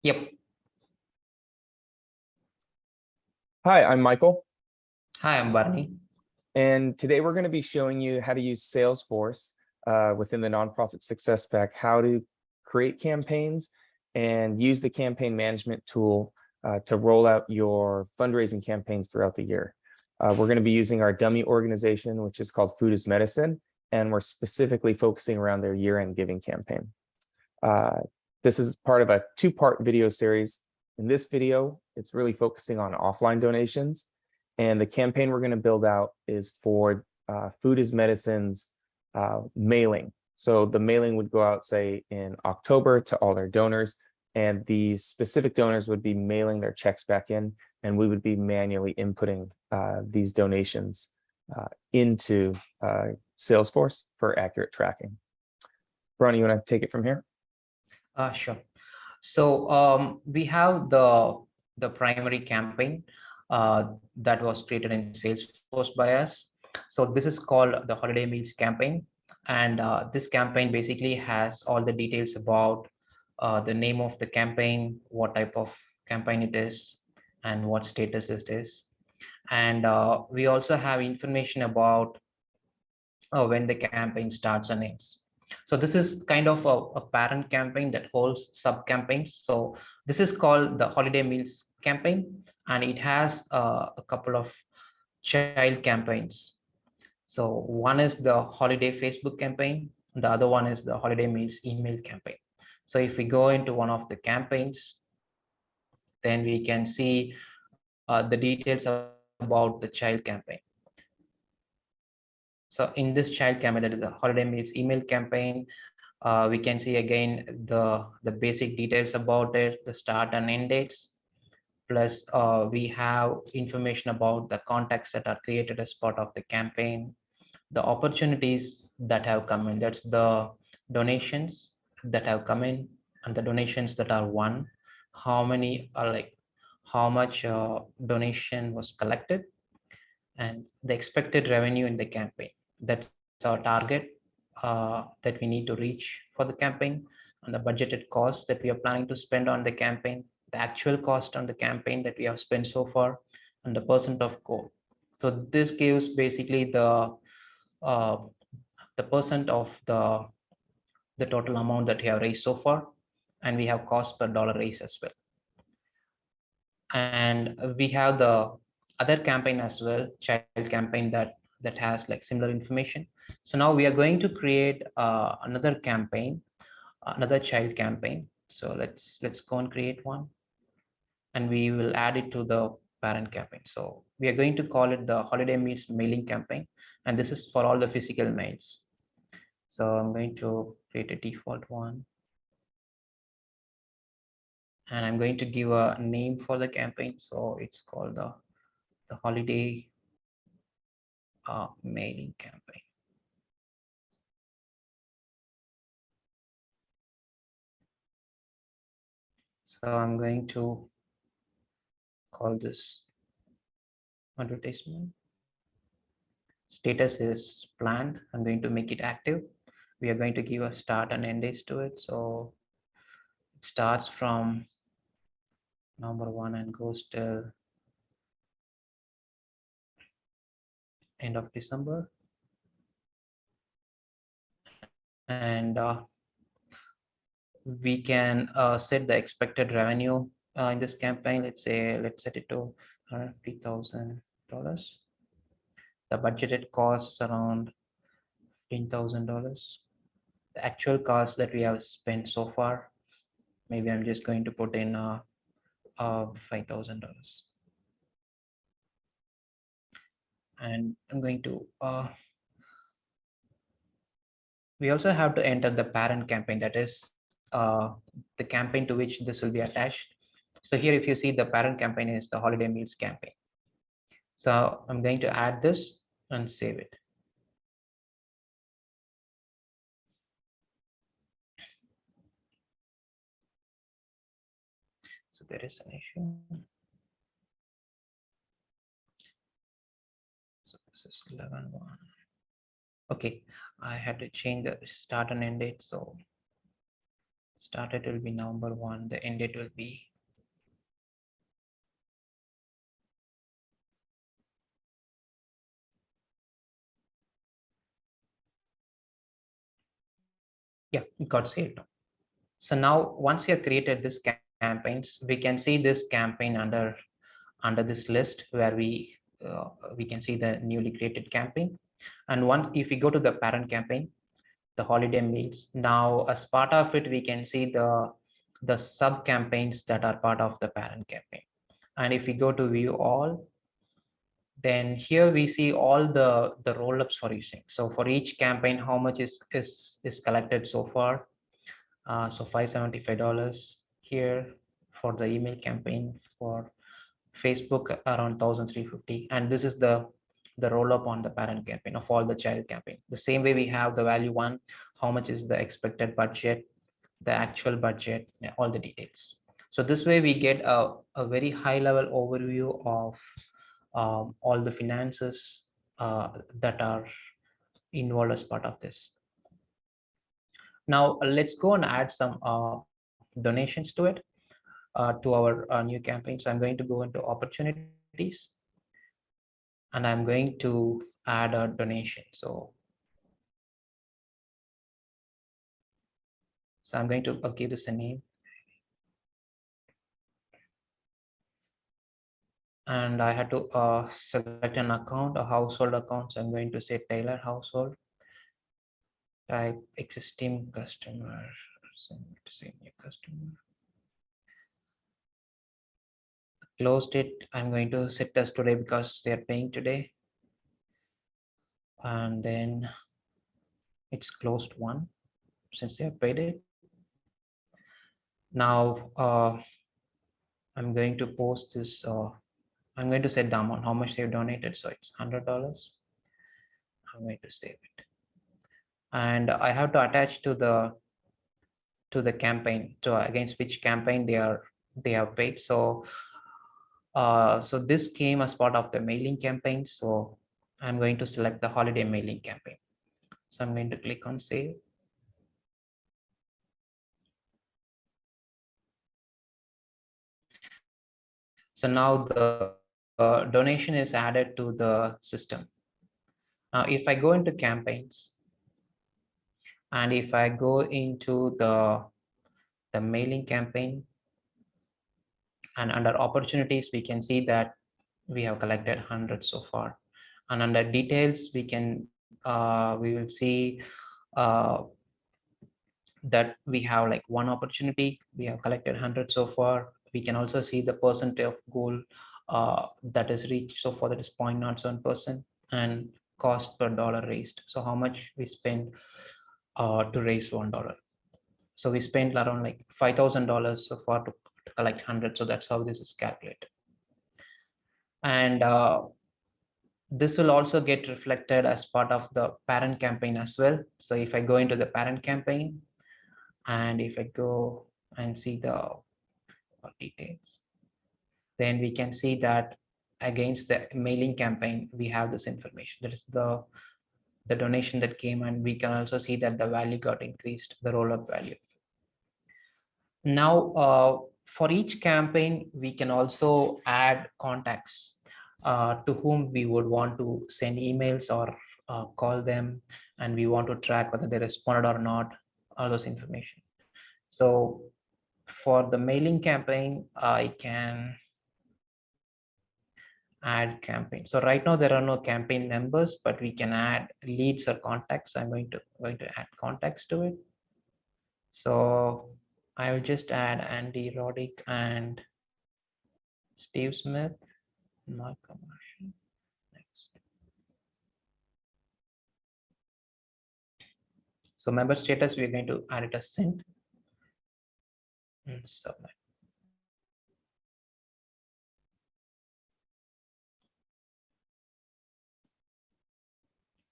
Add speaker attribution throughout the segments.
Speaker 1: Yep.
Speaker 2: Hi, I'm Michael,
Speaker 1: Hi, I'm Bharani.
Speaker 2: and today we're going to be showing you how to use Salesforce within the Nonprofit Success Pack, how to create campaigns and use the campaign management tool to roll out your fundraising campaigns throughout the year. We're going to be using our dummy organization, which is called Food is Medicine, and we're specifically focusing around their year-end giving campaign. This is part of a two-part video series. In this video, it's really focusing on offline donations, and the campaign we're going to build out is for Food is Medicine's mailing. So the mailing would go out, say, in October to all their donors, and these specific donors would be mailing their checks back in, and we would be manually inputting these donations into Salesforce for accurate tracking. Bharani, you want to take it from here?
Speaker 1: Sure. So we have the primary campaign that was created in Salesforce by us. So this is called the Holiday Meals campaign, and this campaign basically has all the details about the name of the campaign, what type of campaign it is, and what status it is. And we also have information about when the campaign starts and ends. So this is kind of a parent campaign that holds sub campaigns. So this is called the Holiday Meals campaign, and it has a couple of child campaigns. So one is the Holiday Facebook campaign, the other one is the Holiday Meals email campaign. So if we go into one of the campaigns, then we can see the details about the child campaign. So in this child campaign, that is a Holiday Meals email campaign, we can see again the basic details about it, the start and end dates. Plus we have information about the contacts that are created as part of the campaign, the opportunities that have come in, that's the donations that have come in, and the donations that are won, how many are like, how much donation was collected, and the expected revenue in the campaign. That's our target that we need to reach for the campaign, and the budgeted cost that we are planning to spend on the campaign, the actual cost on the campaign that we have spent so far, and the percent of goal. So this gives basically the percent of the total amount that we have raised so far, and we have cost per dollar raised as well. And we have the other campaign as well, child campaign, that has like similar information. So now we are going to create another campaign, another child campaign. So let's go and create one, and we will add it to the parent campaign. So we are going to call it the Holiday Meals mailing campaign, and this is for all the physical mails. So I'm going to create a default one, and I'm going to give a name for the campaign. So it's called the Holiday mailing campaign. So I'm going to call this advertisement. Status is planned. I'm going to make it active. We are going to give a start and end dates to it. So it starts from November 1 and goes till end of December. And we can set the expected revenue in this campaign. Let's set it to $150,000. The budgeted costs around $10,000. The actual cost that we have spent so far, maybe I'm just going to put in $5,000. And I'm going to we also have to enter the parent campaign, that is the campaign to which this will be attached. So here, if you see, the parent campaign is the Holiday Meals campaign. So I'm going to add this and save it. So there is an issue. So this is 11.1. Okay, I had to change the start and end date. So Start date will be November 1. The end date will be yeah, it got saved. So now once we have created this campaigns, we can see this campaign under this list where we can see the newly created campaign. And one, if we go to the parent campaign, the holiday meals, now as part of it, we can see the sub campaigns that are part of the parent campaign. And if we go to view all, then here we see all the roll-ups for each thing. So for each campaign, how much is collected so far. So $575 here for the email campaign, for Facebook around 1,350, and this is the roll up on the parent campaign of all the child campaign. The same way we have the value one, how much is the expected budget, the actual budget, yeah, all the details. So this way we get a very high level overview of all the finances that are involved as part of this. Now let's go and add some donations to it, to our new campaign. So I'm going to go into opportunities, and I'm going to add a donation. So I'm going to give this a name, and I had to select an account, a household account. So I'm going to say Taylor household, type existing customer, say new customer, closed it. I'm going to set as today because they are paying today, and then it's closed one since they have paid it. Now I'm going to post this. I'm going to set the amount, how much they've donated. So it's $100. I'm going to save it, and I have to attach to the campaign, to against which campaign they have paid. So so this came as part of the mailing campaign. So I'm going to select the holiday mailing campaign. So I'm going to click on save. So now the donation is added to the system. Now if I go into campaigns, and if I go into the mailing campaign, and under opportunities, we can see that we have collected 100 so far. And under details, we will see uh, that we have like one opportunity, we have collected 100 so far. We can also see the percentage of goal that is reached so far, that is 0.07%, and cost per dollar raised, so how much we spend to raise $1. So we spent around like $5,000 so far to collect 100. So that's how this is calculated. And this will also get reflected as part of the parent campaign as well. So if I go into the parent campaign, and if I go and see the details, then we can see that against the mailing campaign, we have this information. That is the donation that came, and we can also see that the value got increased, the roll-up value. Now, for each campaign, we can also add contacts to whom we would want to send emails or call them, and we want to track whether they responded or not, all those information. So for the mailing campaign, I can add campaign. So right now there are no campaign members, but we can add leads or contacts. I'm going to add contacts to it. So I will just add Andy Roddick and Steve Smith. Not commercial. Next. So member status, we're going to add it as sent and submit.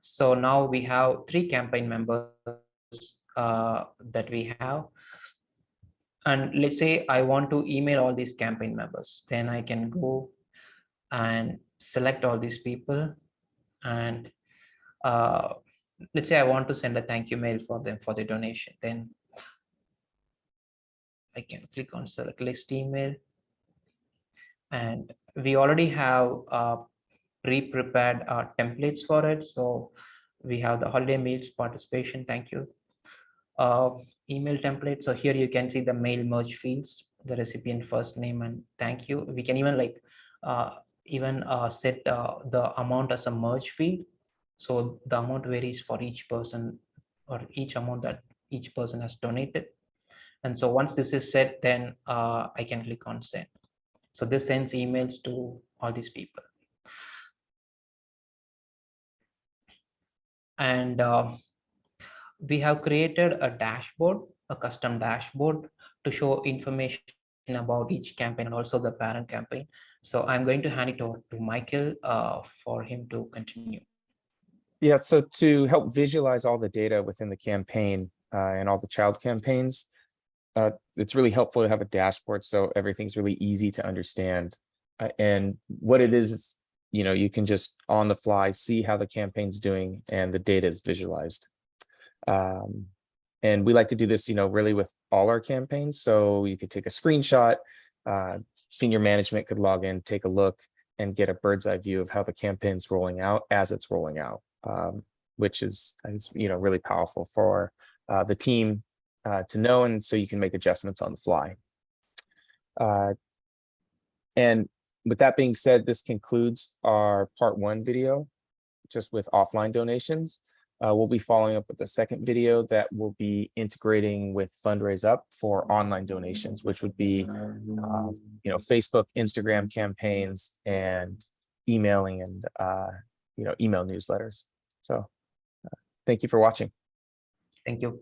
Speaker 1: So now we have 3 campaign members that we have. And let's say I want to email all these campaign members. Then I can go and select all these people, and uh, let's say I want to send a thank you mail for them for the donation. Then I can click on select list email, and we already have pre-prepared templates for it. So we have the holiday meals participation, thank you, uh, email template. So here you can see the mail merge fields, the recipient first name and thank you. We can even like set the amount as a merge field. So the amount varies for each person, or each amount that each person has donated. And so once this is set, then I can click on send. So this sends emails to all these people. And we have created a dashboard, a custom dashboard to show information about each campaign and also the parent campaign. So I'm going to hand it over to Michael for him to continue.
Speaker 2: Yeah, so to help visualize all the data within the campaign and all the child campaigns, it's really helpful to have a dashboard so everything's really easy to understand. And what it is, you can just on the fly see how the campaign's doing and the data is visualized. And we like to do this, really with all our campaigns. So you could take a screenshot, senior management could log in, take a look, and get a bird's eye view of how the campaign's rolling out as it's rolling out, which is really powerful for the team to know, and so you can make adjustments on the fly. And with that being said, this concludes our part 1 video, just with offline donations. We'll be following up with the second video that will be integrating with Fundraise Up for online donations, which would be Facebook, Instagram campaigns, and emailing and email newsletters. So thank you for watching.
Speaker 1: Thank you.